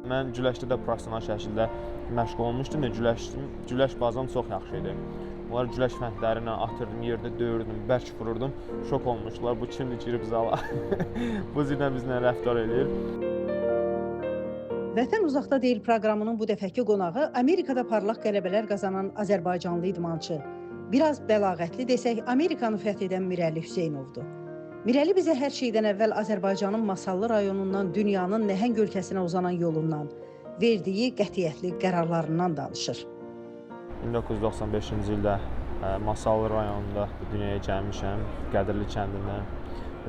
Mən güləşdə də professional şəkildə məşğul olmuşdum və güləş bazam çox yaxşı idi. Onlar güləş fəndlərinə atırdım, yerdə döyürdüm, bərk vururdum. Şok olmuşdular. Bu kimdir girib zala? Bu cürlə bizlə rəftar eləyir. Vətən uzaqda deyil proqramının bu dəfəki qonağı Amerikada parlaq qələbələr qazanan Azərbaycanlı idmançı. Biraz bəlağətli desək, Amerikanı fəth edən Mirəli Hüseynovdur. Mirəli bizə hər şeydən əvvəl Azərbaycanın Masallı rayonundan dünyanın nəhəng ölkəsinə uzanan yolundan, verdiyi qətiyyətli qərarlarından danışır. 1995-ci ildə Masallı rayonunda dünyaya gəlmişəm, Qədirli kəndindən.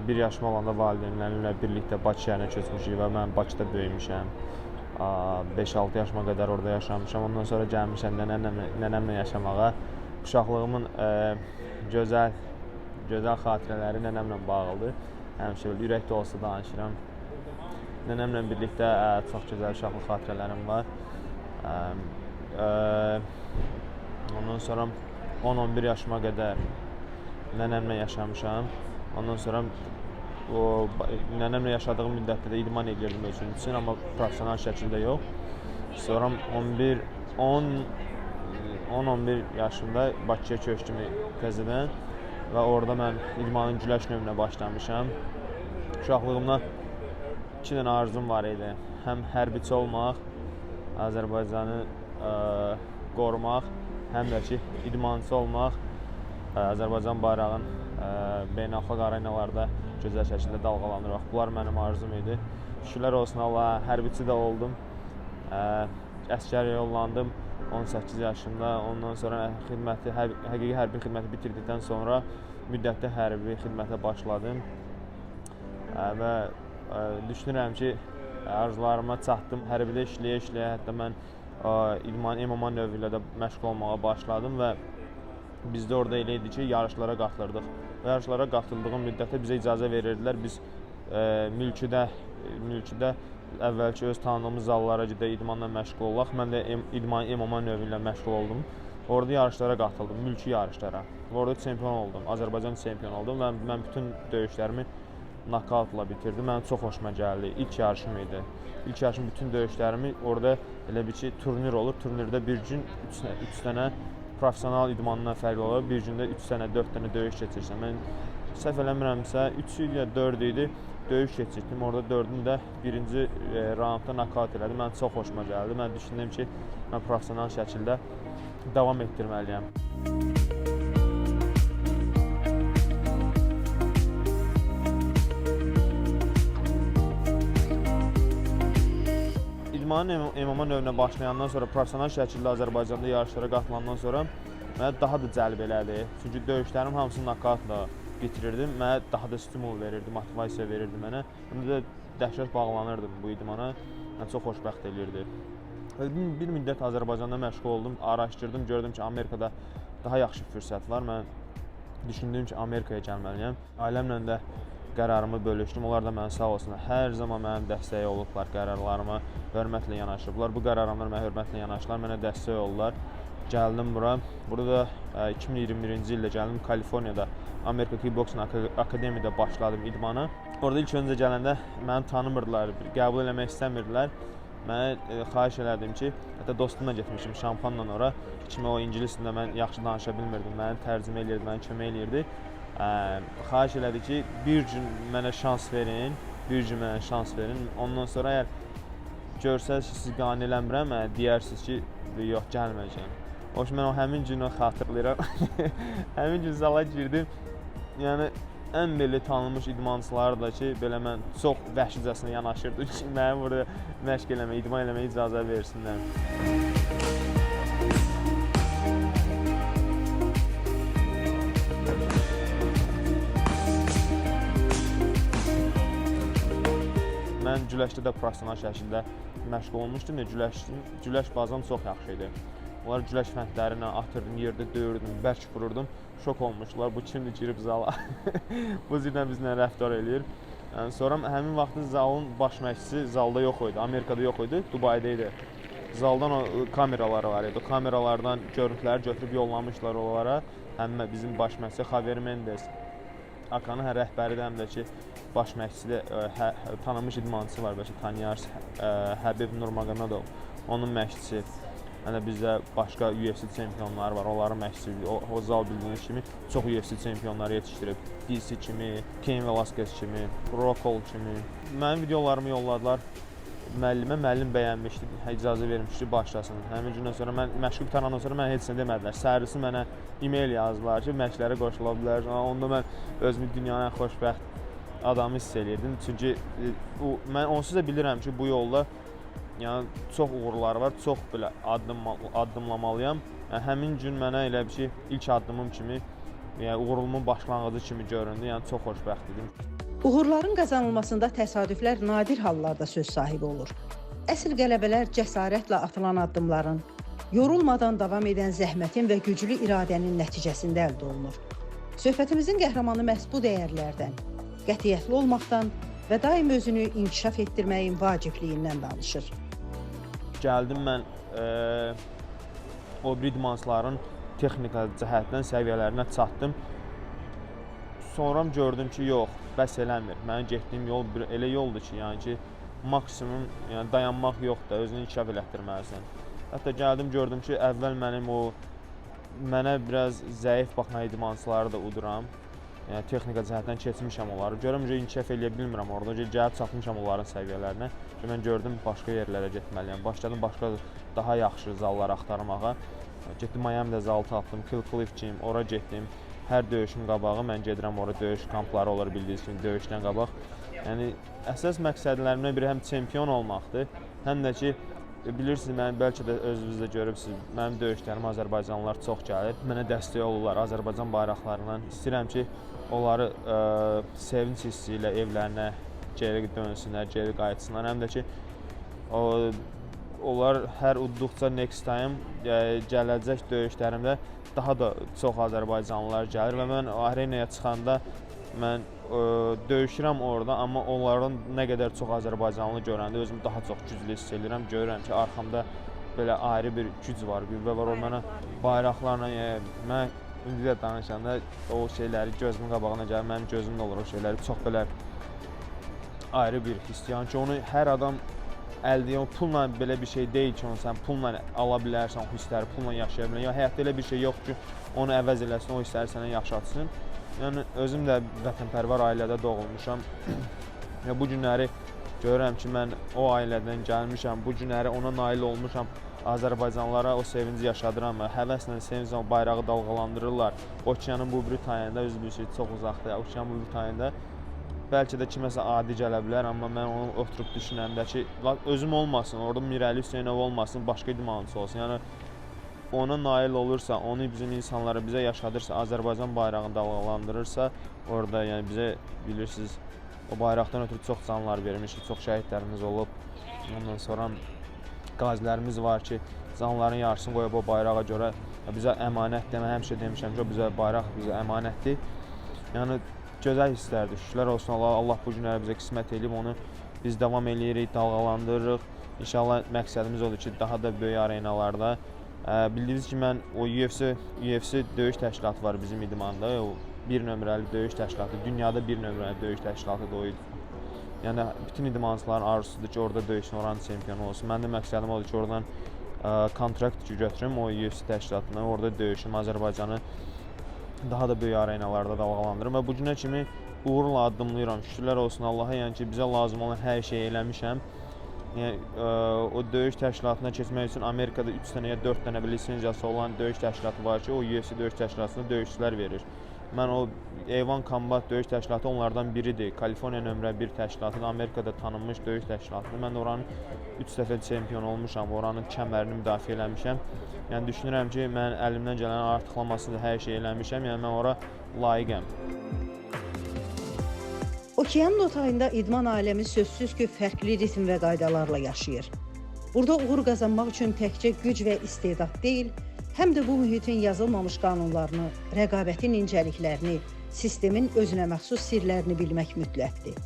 1 yaşım olanda valideynlərimlə birlikdə Bakı şəhərinə köçmüşük və mən Bakıda böyümüşəm. 5-6 yaşıma qədər orada yaşamışam. Ondan sonra gəlmişəm nənəmlə yaşamağa. Uşaqlığımın gözəl xatirələri nənəmlə bağlıdır. Həmişə belə ürək dolusu danışıram. Nənəmlə birlikdə çox gözəl uşaqlıq xatirələrim var. Ondan sonra 10-11 yaşıma qədər nənəmlə yaşamışam. Ondan sonra nənəmlə yaşadığım müddətdə də idman edirdim özüm üçün, amma professional şəkildə yox. Sonra 10-11 yaşımda Bakıya köçdüm təzədən və orada mən idmanın güləş növünə başlamışam. Uşaqlığımda 2 dənə arzum var idi. Həm hərbiçi olmaq, Azərbaycanı qorumaq, həm də ki, idmançı olmaq, Azərbaycan bayrağın beynəlxalq arenalarda gözəl şəkildə dalğalandırmaq. Bunlar mənim arzum idi. Şükürlər olsun Allaha, hərbiçi də oldum. Əsgərə yollandım 18 yaşımda. Ondan sonra həqiqi hərbi xidməti bitirdikdən sonra müddətli hərbi xidmətə başladım. Və düşünürəm ki, arzularıma çatdım. Hərbidə işləyə-işləyə hətta mən idman MMA növü ilə də məşğul olmağa başladım və bizdə orada elə idi ki, yarışlara qatılırdıq. Və yarışlara qatıldığım müddətdə bizə icazə verirdilər. Biz mülkidə əvvəlki öz tanıdığımız zallara gedək, idmanla məşğul olaq. Mən də idman MMA növü ilə məşğul oldum. Orada yarışlara qatıldım, mülki yarışlara. Orada çempion oldum, Azərbaycan çempionu oldum və mən bütün döyüşlərimi nokautla bitirdim. Mənim çox xoşuma gəldi. İlk yarışım idi. İlk yarışım bütün döyüşlərimi orada elə bir ki, turnir olur. Turnirdə bir gün 3 dənə professional idmandan fərqli olur. Bir gündə 3 dənə, 4 dənə döyüş keçirsən. Mən səhv eləmirəmsə 3 ya 4 idi. Döyüş keçirdim. Orada 4-ünü də birinci raundda nokaut elədim. Mən çox xoşuma gəldi. Mən düşündüm ki, mən professional şəkildə davam etdirməliyəm. İdmanın MMA növünə başlayandan sonra, professional şəkildə Azərbaycanda yarışlara qatılandan sonra mənə daha da cəlb elədi. Çünki döyüşlərim hamısını nokautla bitirirdim. Mənə daha da stimul verirdi, motivasiya verirdi mənə. Mən də dəhşət bağlanırdım bu idmana. Mən çox xoşbəxt eləyirdi. Bir müddət Azərbaycanda məşğul oldum, araşdırdım, gördüm ki, Amerikada daha yaxşı fürsət var. Mən düşündüm ki, Amerikaya gəlməliyəm. Ailəmlə də qərarımı bölüşdüm. Onlar da mənə sağ olsunlar. Hər zaman mənim dəstəyi olublar, qərarlarıma hörmətlə yanaşıblar. Bu qərarlarıma mənə hörmətlə yanaşdılar, mənə dəstək oldular. Gəldim bura. Burada 2021-ci ildə gəldim Kaliforniyada Amerika Kickboxing Akademiyada başladım idmana. Orada ilk öncə gələndə məni tanımırdılar, qəbul eləmək istəmirdilər. Mənə xahiş elədim ki, hətta dostumla getmişim Şampanla ora. Kimi o ingilis dilində mən yaxşı danışa bilmirdim. Məni tərcümə eləyirdi, mənə kömək eləyirdi. Xahiş elədi ki, bir gün mənə şans verin, Ondan sonra əgər görsəz ki, sizi qane eləmirəm, deyərsiniz ki, yox, gəlməyəcəm. Mən həmin günü xatırlayıram. Həmin gün zala girdim. Yəni, ən belə tanınmış idmançılar da ki, belə mən çox vəhşicəsinə yanaşırdı ki, mənə burada məşq eləməyə, idman eləməyə icazə versinlər. Mən güləşdə də professional şəkildə məşğul olmuşdum və güləş bazam çox yaxşı idi. Onlar güləş fəndlərinə atırdım, yerdə döyürdüm, bərk vururdum. Şok olmuşdular. Bu kimdir girib zala? Bu cürlə bizlə rəftar eləyir. Sonra həmin vaxtı zalın baş məşqçisi zalda yox idi, Amerikada yox idi, Dubayda idi. Zaldan o kameraları var idi. O kameralardan görüntüləri götürüb yollamışlar onlara. Həm bizim baş məşqçi Javier Mendes, AKA'nın rəhbəridir, həm də ki, baş məşqçisi tanınmış idmançısı var, bəlkə tanıyarız, Həbib Nurmagomedov, onun məşqçisi. Hələ bizdə başqa UFC çempionları var, onların məşqçisi. O zal bildiyiniz kimi çox UFC çempionları yetişdirib. DC kimi, Cain Velasquez kimi, Rockhold kimi. Mənim videolarımı yolladılar müəllimə, müəllim bəyənmişdi, icazə vermişdi başlasın. Həmin gündən sonra mən məşq qutarandan sonra mən heç nə demədilər. Səhərisi mənə e-mail yazdılar ki, məşqlərə qoşula bilər. Onda mən özümü dünyanın ən xoşbəxt adamı hiss edirdim. Çünki mən onsuz da bilirəm ki, bu yolda yəni çox uğurlar var, çox belə addımlamalıyam. Yəni, həmin gün mənə elə bir şey ilk addımım kimi, yəni uğurumun başlanğıcı kimi göründü. Yəni çox xoşbəxt idim. Uğurların qazanılmasında təsadüflər nadir hallarda söz sahibi olur. Əsl qələbələr cəsarətlə atılan addımların, yorulmadan davam edən zəhmətin və güclü iradənin nəticəsində əldə olunur. Söhbətimizin qəhrəmanı məhz bu dəyərlərdən, qətiyyətli olmaqdan və daim özünü inkişaf etdirməyin vacibliyindən danışır. Gəldim mən o bir idmançıların texnika cəhətdən səviyyələrinə çatdım. Sonra gördüm ki, yox, bəs eləmir. Mənim getdiyim yol elə yoldur ki, yəni ki, maksimum yəni dayanmaq yoxdur, özünü inkişaf elətdirməlisən. Hətta gəldim, gördüm ki, əvvəl mənə biraz zəif baxan idmançıları da uduram. Yəni texnika cəhətdən keçmişəm onları. Görürəm ki, inkişaf eləyə bilmirəm orada. Gəlib çatmışam onların səviyyələrinə. Mən gördüm, başqa yerlərə getməliyəm. Başladım başqa daha yaxşı zallar axtarmağa. Getdim Miami'də zal tapdım, Kill Cliff Gym, ora getdim. Hər döyüşün qabağı mən gedirəm, orada döyüş kampları olur, bildiyiniz kimi, döyüşdən qabaq. Yəni, əsas məqsədlərimdən biri həm çempion olmaqdır, həm də ki, bilirsiniz, mən bəlkə də özünüzdə görübsünüz, mənim döyüşlərim Azərbaycanlılar çox gəlir. Mənə dəstək olurlar Azərbaycan bayraqlarından. İstəyirəm ki, onları sevinç hissi ilə evlərinə geri dönsünlər, geri qayıtsınlar. Həm də ki, onlar hər udduqca next time gələcək döyüşlərimdə daha da çox Azərbaycanlılar gəlir və mən arenaya çıxanda mən döyüşürəm orada, amma onların nə qədər çox Azərbaycanlı görəndə özümü daha çox güclü hiss edirəm. Görürəm ki, arxamda belə ayrı bir güc var, qüvvə var. O mənə bayraqlarla, mən indi də danışanda o şeyləri gözümün qabağına gəlir, mənim gözümdə olur o şeyləri. Çox belə ayrı bir hiss. Yəni ki, onu hər adam əldə edir. Pulla belə bir şey deyil ki, onu sən pulla ala bilərsən, o hissləri pulla yaşaya bilərsən. Yəni həyatda elə bir şey yox ki, onu əvəz eləsin, o hissləri sənə yaşatsın. Yəni özüm də vətənpərvər ailədə doğulmuşam. Bu günləri görürəm ki, mən o ailədən gəlmişəm, bu günləri ona nail olmuşam. Azərbaycanlılara o sevinci yaşadıram və həvəslə, sevinclə bayrağı dalğalandırırlar. Okeanın bu biri tayında, özü bir şey çox uzaqdır, okeanın bu biri tayında. Bəlkə də kiməsə adi gələ bilər, amma mən onu oturub düşünəndə ki, özüm olmasın, orada Mirəli Hüseynov olmasın, başqa idmançı olsun. Yəni, ona nail olursa, onu bizim insanlara bizə yaşadırsa, Azərbaycan bayrağını dalğalandırırsa, orada yəni bizə bilirsiniz, o bayraqdan ötürü çox canlar vermişik, çox şəhidlərimiz olub. Ondan sonra qazilərimiz var ki, canların yarısını qoyub o bayrağa görə bizə əmanət demə, həmişə demişəm ki, bizə bayraq bizə əmanətdir. Yəni, gözəl hisslərdir, şükürlər olsun Allah bu günləri bizə qismət edib, onu biz davam edirik, dalğalandırırıq. İnşallah məqsədimiz odur ki, daha da böyük arenalarda. Bildiyiniz ki, mən o UFC döyüş təşkilatı var bizim idmanda, o bir nömrəli döyüş təşkilatı, dünyada bir nömrəli döyüş təşkilatıdır o. Yəni, bütün idmançıların arzusudur ki, orada döyüşün oranı çempionu olsun. Mənim də məqsədim odur ki, oradan kontrakt götürüm o UFC təşkilatına, orada döyüşüm, Azərbaycanı daha da böyük arenalarda dalğalandırım və bu günə kimi uğurla addımlayıram. Şükürlər olsun Allaha, yəni ki, bizə lazım olan hər şeyi eləmişəm. Yəni, o döyüş təşkilatına keçmək üçün Amerikada 3 dənə ya 4 dənə lisenziyası olan döyüş təşkilatı var ki, o UFC döyüş təşkilatına döyüşçülər verir. Mən o Eyvan Combat döyüş təşkilatı onlardan biridir. Kaliforniya nömrə 1 təşkilatıdır, Amerikada tanınmış döyüş təşkilatıdır. Mən də oranın 3 dəfə çempion olmuşam, oranın kəmərini müdafiə eləmişəm. Yəni düşünürəm ki, mən əlimdən gələn artıqlamasını hər şey eləmişəm, yəni mən ora layiqəm. Okeanın o tayında idman aləmi sözsüz ki, fərqli ritm və qaydalarla yaşayır. Burada uğur qazanmaq üçün təkcə güc və istedad deyil, həm də bu mühitin yazılmamış qanunlarını, rəqabətin incəliklərini, sistemin özünə məxsus sirlərini bilmək mütləqdir.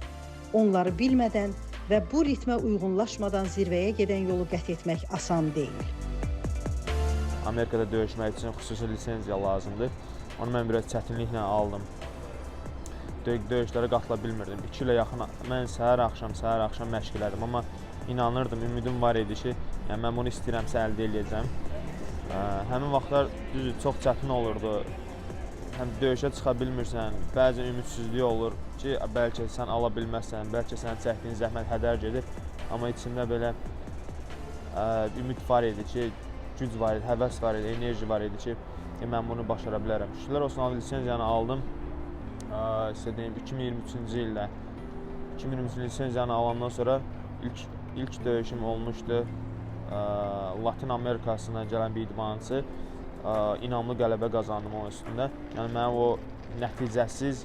Onları bilmədən və bu ritmə uyğunlaşmadan zirvəyə gedən yolu qət etmək asan deyil. Amerikada döyüşmək üçün xüsusi lisenziya lazımdır. Onu mən biraz çətinliklə aldım. döyüşlərə qatıla bilmirdim. 2 ilə yaxın mən səhər axşam məşq elədim, amma inanırdım, ümidim var idi ki, yəni mən bunu istəyirəmsə əldə edəcəm. Həmin vaxtlar düzdür, çox çətin olurdu. Həm döyüşə çıxa bilmirsən, bəzən ümidsizlik olur ki, bəlkə sən ala bilməzsən, bəlkə sənin çəkdiyin zəhmət hədər gedir, amma içində belə ümid var idi ki, güc var idi, həvəs var idi, enerji var idi ki, mən bunu başara bilərəm. Şükürlər olsun, lisenziyanı aldım. Sizə deyim, 2023-cü ildə 2023-cü lisenziyanı alandan sonra ilk döyüşüm olmuşdu. Latin Amerikasından gələn bir idmançı, inamlı qələbə qazandım onun üstündə. Yəni mənim o nəticəsiz,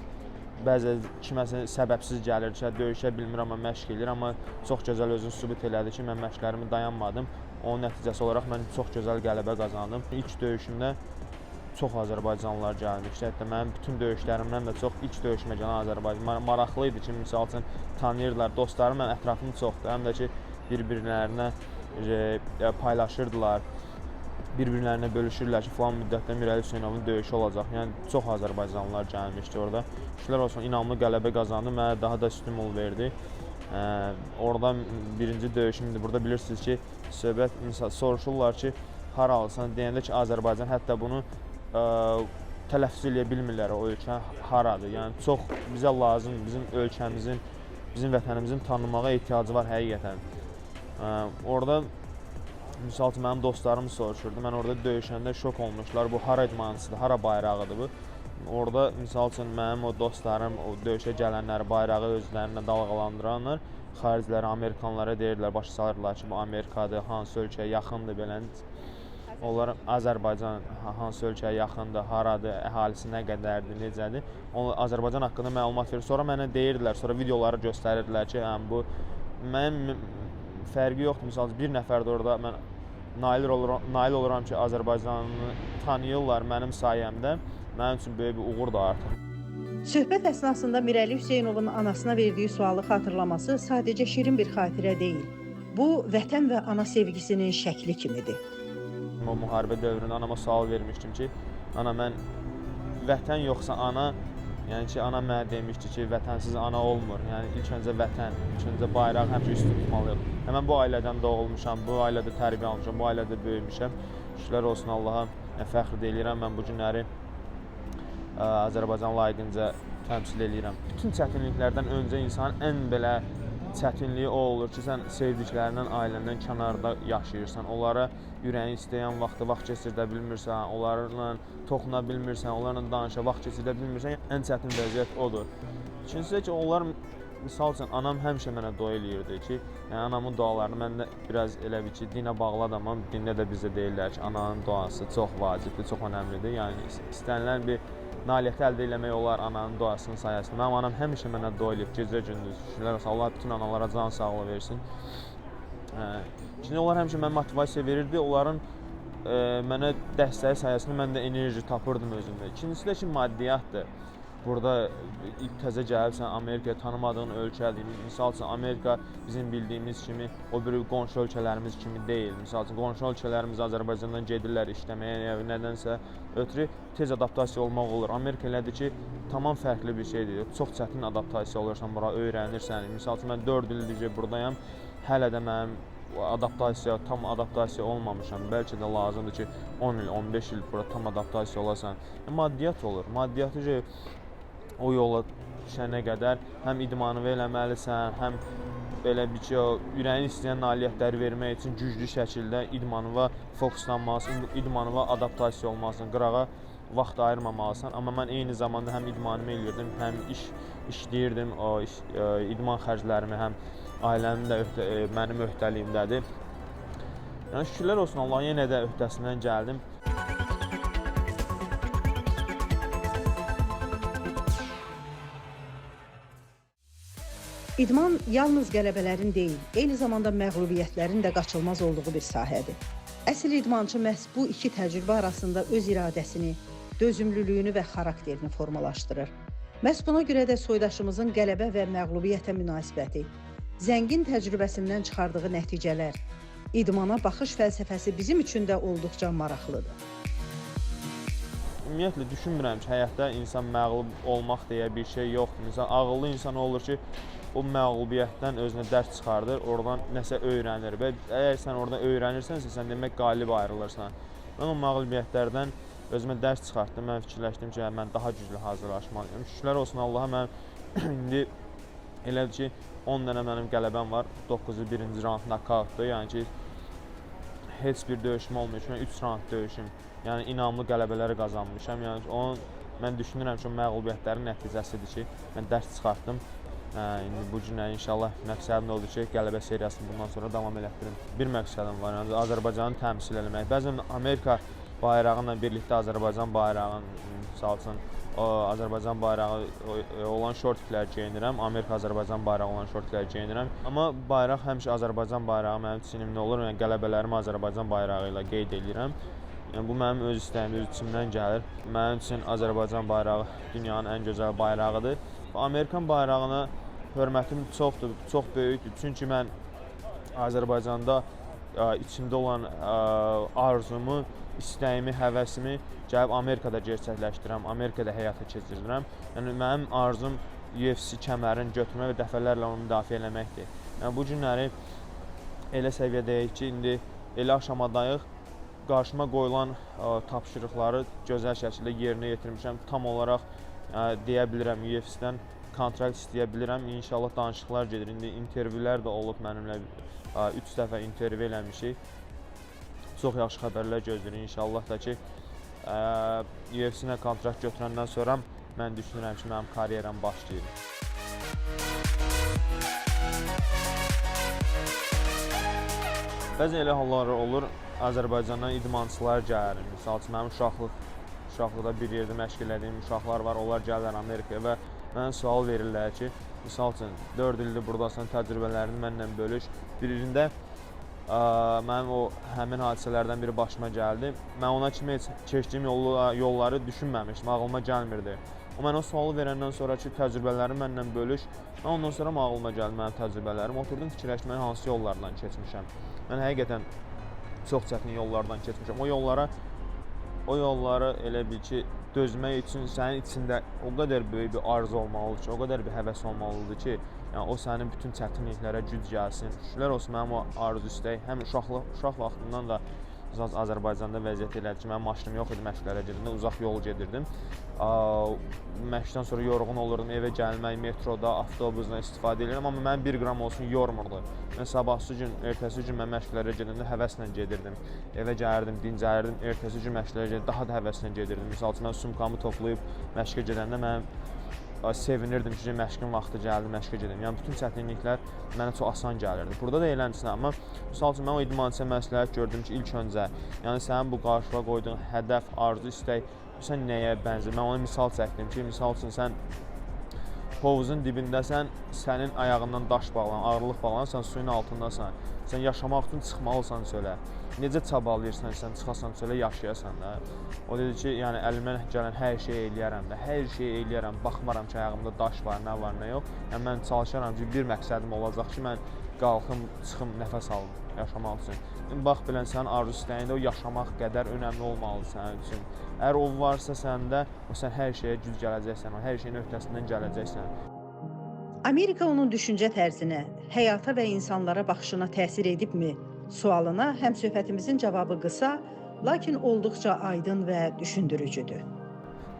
bəzən kiməsə səbəbsiz gəlir ki, döyüşə bilmirəm, amma məşq edir, amma çox gözəl özünü sübut elədi ki, mən məşqlərimi dayanmadım. Onun nəticəsi olaraq mən çox gözəl qələbə qazandım. İlk döyüşümdə çox Azərbaycanlılar gəlmişdi. Hətta mənim bütün döyüşlərimdən də çox ilk döyüşümə gələn Azərbaycanlılar maraqlı idi ki, misal üçün tanıyırdılar, dostlarım, mən ətrafım çoxdur. Həm də ki, bir-birlərinə paylaşırdılar, bir-birlərinə bölüşürlər ki, falan müddətdə Mirəli Hüseynovun döyüşü olacaq. Yəni çox Azərbaycanlılar gəlmişdi orada. Şükürlər olsun, inamlı qələbə qazandım, mənə daha da stimul verdi. Orada birinci döyüşümdür. Burada bilirsiniz ki, söhbət soruşurlar ki, hara alırsan, deyəndə ki, Azərbaycan, hətta bunu tələffüz eləyə bilmirlər o ölkə haradır. Yəni çox bizə lazım, bizim ölkəmizin, bizim vətənimizin tanınmağa ehtiyacı var həqiqətən. Orada misal üçün mənim dostlarım soruşurdu. Mən orada döyüşəndə şok olmuşlar. Bu hara idmançısıdır, hara bayrağıdır bu? Orada misal üçün mənim o dostlarım, o döyüşə gələnləri, bayrağı özlərinə dalğalandıranlar, xaricilərə, Amerikanlara deyirdilər, başa salırlar ki, bu Amerikadır, hansı ölkəyə yaxındır belə. Onlar Azərbaycan hansı ölkəyə yaxındır, haradır, əhalisi nə qədərdir, necədir? Azərbaycan haqqında məlumat verir. Sonra mənə deyirdilər, sonra videoları göstərirdilər ki, bu mənim fərqi yoxdur. Misal bir nəfər də orada mən nail oluram ki, Azərbaycanı tanıyırlar mənim sayəmdə. Mənim üçün böyük bir uğurdur artıq. Söhbət əsnasında Mirəli Hüseynovun anasına verdiyi sualı xatırlaması sadəcə şirin bir xatirə deyil. Bu, vətən və ana sevgisinin şəkli kimidir. O müharibə dövründə anama sual vermişdim ki, ana mən vətən yoxsa ana, yəni ki, ana mənə demişdi ki, vətənsiz ana olmur. Yəni ilk öncə vətən, ilk öncə bayraq həmişə üstün tutmalıyıq. Mən bu ailədən doğulmuşam, bu ailədə tərbiyə almışam, bu ailədə böyümüşəm. Şükürlər olsun Allaha, fəxr edirəm, mən bu günləri Azərbaycan layiqincə təmsil edirəm. Bütün çətinliklərdən öncə insanın ən belə çətinliyi o olur ki, sən sevdiklərindən, ailəndən kənarda yaşayırsan, onlara ürəyin istəyən vaxtı vaxt keçirdə bilmirsən, onlarla toxuna bilmirsən, onlarla danışa vaxt keçirdə bilmirsən, ən çətin vəziyyət odur. İkincisi ki, onlar, misal üçün, anam həmişə mənə dua eləyirdi ki, yəni anamın dualarını, mən də biraz elə bir ki, dinə bağlı adamam, dində də bizə deyirlər ki, ananın duası çox vacibdir, çox önəmlidir, yəni istənilən bir nailiyyəti əldə eləmək olar ananın duasının sayəsində. Mənim anam həmişə mənə dua eləyib, gecə-gündüz. Şükürlər olsun, Allah bütün analara can sağlığı versin. Şimdi onlar həmişə mənə motivasiya verirdi, onların mənə dəstəyi sayəsində mən də enerji tapırdım özümdə. İkincisi də ki, maddiyyatdır. Burada ilk təzə gəlibsən, Amerikaya tanımadığın ölkədir. Misal üçün, Amerika bizim bildiyimiz kimi, o bir qonşu ölkələrimiz kimi deyil. Misal üçün, qonşu ölkələrimiz Azərbaycandan gedirlər işləməyə, nədənsə ötürü tez adaptasiya olmaq olur. Amerika elədir ki, tamam fərqli bir şeydir. Çox çətin adaptasiya olursan, bura öyrənirsən. Misal üçün, mən 4 ildir ki, buradayam, hələ də mənim tam adaptasiya olmamışam. Bəlkə də lazımdır ki, 10 il, 15 il burada tam adaptasiya olasan. Maddiyyat olur. Maddiyyatı ki, o yola düşənə qədər həm idmanını eləməlisən, həm belə bir ki, ürəyin istəyən nailiyyətləri vermək üçün güclü şəkildə idmanına fokuslanmalısan, idmanına adaptasiya olmalısan, qırağa vaxt ayırmamalısan. Amma mən eyni zamanda həm idmanımı eləyirdim, həm işləyirdim, o idman xərclərimi, həm ailəmin də mənim öhdəliyimdədir. Yəni şükürlər olsun Allah, yenə də öhdəsindən gəldim. İdman yalnız qələbələrin deyil, eyni zamanda məğlubiyyətlərin də qaçılmaz olduğu bir sahədir. Əsl idmançı məhz bu iki təcrübə arasında öz iradəsini, dözümlülüyünü və xarakterini formalaşdırır. Məhz buna görə də soydaşımızın qələbə və məğlubiyyətə münasibəti, zəngin təcrübəsindən çıxardığı nəticələr, idmana baxış fəlsəfəsi bizim üçün də olduqca maraqlıdır. ümumiyyətlə düşünmürəm ki, həyatda insan məğlub olmaq deyə bir şey yoxdur. Məsələn, ağıllı insan olur ki, o məğlubiyyətdən özünə dərs çıxardır, oradan nəsə öyrənir və əgər sən oradan öyrənirsənsə, sən demək qalib ayrılırsan. Mən o məğlubiyyətlərdən özümə dərs çıxartdım. Mən fikirləşdim ki, mən daha güclü hazırlaşmalıyam. Şükürlər olsun Allaha, mən indi elədir ki, 10 dənə mənim qələbəm var. 9-u 1-ci raund nokautdur. Yəni ki, heç bir döyüşüm olmuyor. Mən 3 raund döyüşüm. Yəni inamlı qələbələri qazanmışam. Yəni onun mən düşünürəm ki, o məğlubiyyətlərin nəticəsidir ki, mən dərs çıxartdım. İndi bu günə inşallah məqsədim odur ki, qələbə seriyasını bundan sonra davam elətdirim. Bir məqsədim var, yəni Azərbaycanı təmsil etmək. Bəzən Amerika bayrağı ilə birlikdə Azərbaycan bayrağının, misal üçün, Azərbaycan bayrağı olan şortiklər geyinirəm, Amerika Azərbaycan bayrağı olan şortiklər geyinirəm. Amma bayraq həmişə Azərbaycan bayrağı mənim çinimdə olur, yəni qələbələrimi Azərbaycan bayrağı ilə qeyd edirəm. Yəni bu mənim öz istəyim, öz içimdən gəlir. Mənim üçün Azərbaycan bayrağı dünyanın ən gözəl bayrağıdır. Amerikan bayrağına hörmətim çoxdur, çox böyükdür. Çünki mən Azərbaycanda içimdə olan arzumu, istəyimi, həvəsimi gəlib Amerikada gerçəkləşdirirəm, Amerikada həyata keçirirəm. Yəni mənim arzum UFC kəmərini götürmək və dəfələrlə onu müdafiə eləməkdir. Yəni bu günləri elə səviyyədəyik ki, indi elə aşamadayıq, qarşıma qoyulan tapşırıqları gözəl şəkildə yerinə yetirmişəm. Tam olaraq deyə bilirəm, UFC-dən kontrakt istəyə bilirəm. İnşallah danışıqlar gedir. İndi intervyulər də olub mənimlə. 3 dəfə intervyu eləmişik. Çox yaxşı xəbərlər gözləyir. İnşallah da ki, UFC-nə kontrakt götürəndən sonra mən düşünürəm ki, mənim karyeram başlayır. Bəzən elə hallar olur, Azərbaycandan idmançılar gəlir. Misal üçün, mənim uşaqlıqda bir yerdə məşq elədiyim uşaqlar var, onlar gəlirlər Amerikaya və mənə sual verirlər ki, misal üçün, 4 ildir buradasan, təcrübələrini mənlə bölüş. Birində mənim o həmin hadisələrdən biri başıma gəldi. Mən ona kimi heç keçdiyim yolları düşünməmişdim, ağlıma gəlmirdi. O mənə o sualı verəndən sonra ki, təcrübələrimi mənlə bölüş, mən ondan sonra ağlıma gəldi mənim təcrübələrim. Oturdum fikirləşməyə hansı yollardan keçmişəm. Mən həqiqətən çox çətin yollardan keçmişəm. O yolları elə bil ki, dözmək üçün sənin içində o qədər böyük bir arzu olmalıdır ki, o qədər bir həvəs olmalıdır ki, yəni o sənin bütün çətinliklərə güc gəlsin. Şükürlər olsun, mənim o arzu istək, həm uşaq vaxtından da Azərbaycanda vəziyyət elədi ki, mənim maşınım yox idi, məşqlərə gedirdim, uzaq yol gedirdim. Məşqdən sonra yorğun olurdum, evə gəlmək, metroda, avtobusdan istifadə edirəm, amma mən 1 qram olsun yormurdu. Mən sabahsı gün, ertəsi gün mən məşqlərə gedəndə həvəslə gedirdim. Evə gəlirdim, dincəlirdim, ertəsi gün məşqlərə gedəndə daha da həvəslə gedirdim. Misal üçün, mən sumkamı toplayıb məşqə gedəndə mən sevinirdim ki, məşqin vaxtı gəldi, məşqə gedim. Yəni bütün çətinliklər mənə çox asan gəlirdi. Burada da eləmsin, amma misal üçün mən o idmançıya məsləhət gördüm ki, ilk öncə, yəni sənin bu qarşıya qoyduğun hədəf, arzu, istək, sən nəyə bənzər? Mən ona misal çəkdim ki, misal üçün sən hovuzun dibindəsən, sənin ayağından daş bağlan, ağırlıq bağlan, sən suyun altındasan. Sən yaşamaq üçün çıxmalısan çölə. Necə çabalayırsan, sən çıxasan çölə, yaşayasan da. O dedi ki, yəni əlimdən gələn hər şeyi eləyərəm də, hər şeyi eləyərəm, baxmaram ki, ayağımda daş var, nə var, nə yox. Yəni mən çalışaram ki, bir məqsədim olacaq ki, mən qalxım, çıxım, nəfəs alım, yaşamaq üçün. Bax bilən sənin arzu istəyində o yaşamaq qədər önəmli olmalıdır sənin üçün. Əgər o varsa səndə, sən hər şeyə güc gələcəksən, hər şeyin öhdəsindən gələcəksən. Amerika onun düşüncə tərzinə, həyata və insanlara baxışına təsir edibmi? Sualına həmsöhbətimizin cavabı qısa, lakin olduqca aydın və düşündürücüdür.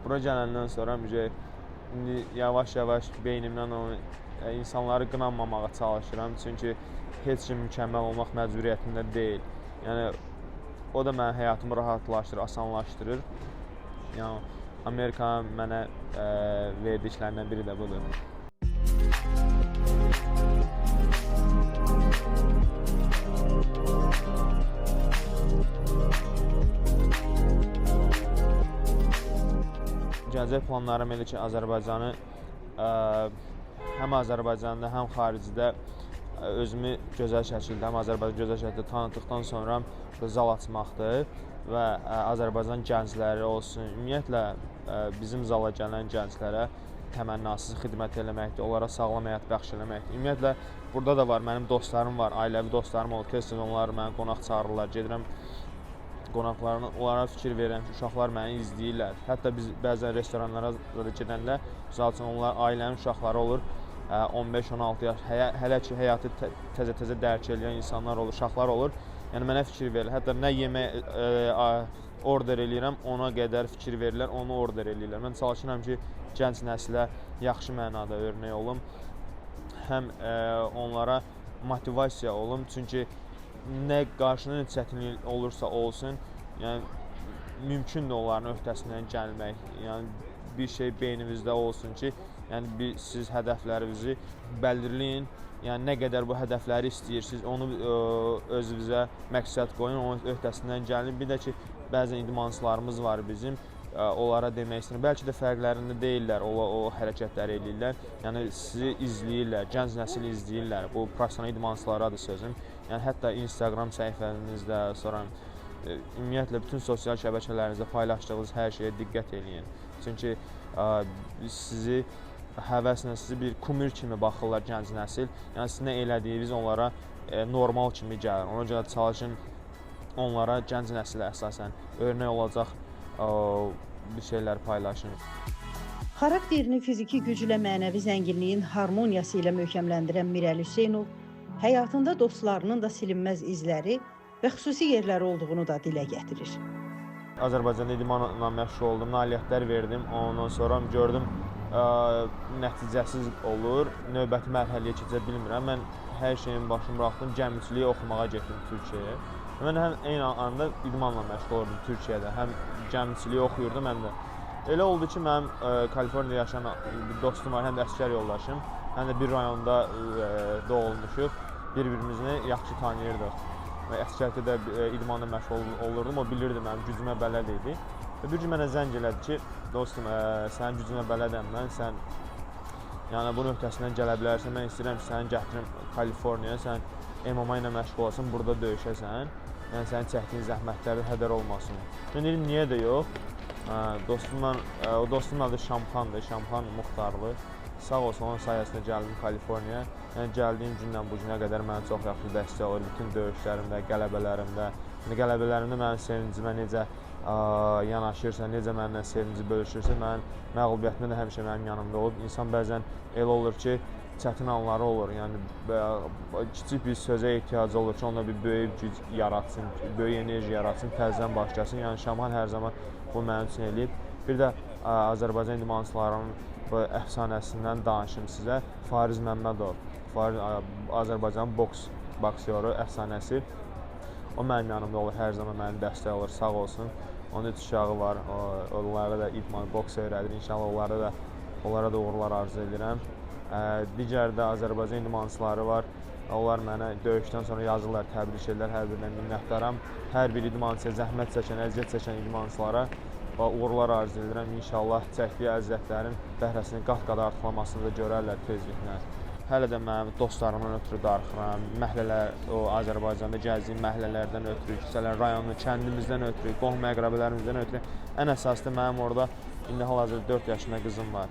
Bura gələndən sonra indi yavaş-yavaş beynimdən insanları qınanmamağa çalışıram. Çünki heç kim mükəmməl olmaq məcburiyyətində deyil. Yəni, o da mənim həyatımı rahatlaşdırır, asanlaşdırır. Yəni, Amerikanın mənə verdiklərindən biri də budur. Gələcək planlarım elə ki, Azərbaycanı həm Azərbaycanda, həm xaricdə özümü gözəl şəkildə, həm Azərbaycanı gözəl şəkildə tanıtdıqdan sonra zal açmaqdır və Azərbaycan gəncləri olsun, ümumiyyətlə bizim zala gələn gənclərə təmənnasız xidmət eləməkdir, onlara sağlam həyat bəxş eləməkdir. Ümumiyyətlə, burada da var, mənim dostlarım var, ailəvi dostlarım olur, tez-tez onlar mənə qonaq çağırırlar, gedirəm qonaqlarına onlara fikir verirəm ki, uşaqlar məni izləyirlər. Hətta biz bəzən restoranlara da gedəndə, misal üçün onlar ailənin uşaqları olur, 15-16 yaş, hələ ki həyatı təzə-təzə dərk edən insanlar olur, uşaqlar olur. Yəni mənə fikir verirlər. Hətta nə yemək order eləyirəm, ona qədər fikir verirlər, onu order eləyirlər. Mən çalışıram ki, gənc nəslə yaxşı mənada örnək olum. Həm onlara motivasiya olum, çünki nə qarşında nə çətinlik olursa olsun, yəni mümkündür onların öhdəsindən gəlmək. Yəni bir şey beynimizdə olsun ki, yəni siz hədəflərinizi bəlirləyin. Yəni nə qədər bu hədəfləri istəyirsiniz, onu özünüzə məqsəd qoyun, onun öhdəsindən gəlin. Bir də ki, bəzən idmançılarımız var bizim, onlara demək istəyirəm. Bəlkə də fərqlərində deyirlər, o hərəkətləri eləyirlər. Yəni sizi izləyirlər, gənc nəsil izləyirlər. Bu professional idmançılara da sözüm. Yəni hətta Instagram səhifənizdə, sonra ümumiyyətlə bütün sosial şəbəkələrinizdə paylaşdığınız hər şeyə diqqət eləyin. Çünki sizi həvəslə, sizi bir kumir kimi baxırlar gənc nəsil. Yəni siz nə elədiyiniz onlara normal kimi gəlir. Ona görə çalışın onlara, gənc nəsilə əsasən örnək olacaq bir şeylər paylaşın. Xarakterini fiziki güclə mənəvi zənginliyin harmoniyası ilə möhkəmləndirən Mirəli Hüseynov həyatında dostlarının da silinməz izləri və xüsusi yerləri olduğunu da dilə gətirir. Azərbaycanda idmanla məşğul oldum, nailiyyətlər verdim. Ondan sonra gördüm nəticəsiz olur, növbəti mərhələyə keçə bilmirəm. Mən hər şeyin başını buraxdım, gəmiçiliyi oxumağa getdim Türkiyəyə. Mən həm eyni anda idmanla məşğul oldum Türkiyədə, həm gəmiçiliyi oxuyurdum, həm də. Elə oldu ki, mənim Kaliforniyada yaşayan bir dostum var, həm də əsgər yoldaşım, həm də bir rayonda doğulmuşuq, bir-birimizi yaxşı tanıyırdıq. Və əsgərlikdə də idmanla məşğul olurdum, o bilirdi mənim gücümə bələd idi. Və bir gün mənə zəng elədi ki, dostum, sənin gücünə bələdəm mən, sən yəni bunun öhdəsindən gələ bilərsən, mən istəyirəm ki, səni gətirim Kaliforniyaya, sən MMA ilə məşğul olasan, burada döyüşəsən, yəni sənin çəkdiyin zəhmətlərdə hədər olmasın. Mən dedim, niyə də yox? O dostum adı Şamxandır, Şamxan Muxtarlı. Sağ olsun, onun sayəsində gəldim Kaliforniyaya. Yəni gəldiyim gündən bu günə qədər mənə çox yaxşı dəstək olur, bütün döyüşlərimdə, qələbələrimdə. Qələbələrimdə mənim sevincimə necə yanaşırsa, necə mənimlə sevinci bölüşürsə, mənim məğlubiyyətimdə də həmişə mənim yanımda olub. İnsan bəzən elə olur ki, çətin anları olur. Yəni kiçik bir sözə ehtiyacı olur ki, onda bir böyük güc yaratsın, böyük enerji yaratsın, təzədən başlasın. Yəni Şamxan hər zaman bu mənim üçün eləyib. Bir də Azərbaycan idmançılarının bu əfsanəsindən danışım sizə. Fariz Məmmədov, Azərbaycanın boksyoru, əfsanəsi. O mənim yanımda olur, hər zaman mənim dəstək olur, sağ olsun. Onun 3 uşağı var, onlara da idman, boks öyrədir. İnşallah onlara da uğurlar arzu edirəm. Digər də Azərbaycan idmançıları var. Onlar mənə döyüşdən sonra yazırlar, təbrik edirlər, hər birindən minnətdaram. Hər bir idmançıya, zəhmət çəkən, əziyyət çəkən idmançılara uğurlar arzu edirəm. İnşallah çəkdiyi əziyyətlərin bəhrəsini qat-qat artırılmasını da görərlər tezliklə. Hələ də mənim dostlarımdan ötürü darıxıram, məhəllələr, o Azərbaycanda gəzdiyim məhəllələrdən ötürü, küçələr, rayonu, kəndimizdən ötürü, qohum-əqrəbələrimizdən ötürü. Ən əsaslı mənim orada indi hal-hazırda 4 yaşında qızım var.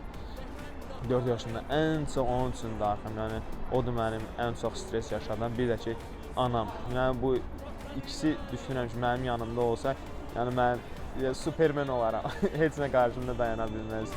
4 yaşında ən çox onun üçün darıxıram. Yəni odur mənim ən çox stres yaşadan. Bir də ki, anam. Yəni bu ikisi düşünürəm ki, mənim yanımda olsa, yəni mən Superman olaram. Heç nə qarşımda dayana bilməz.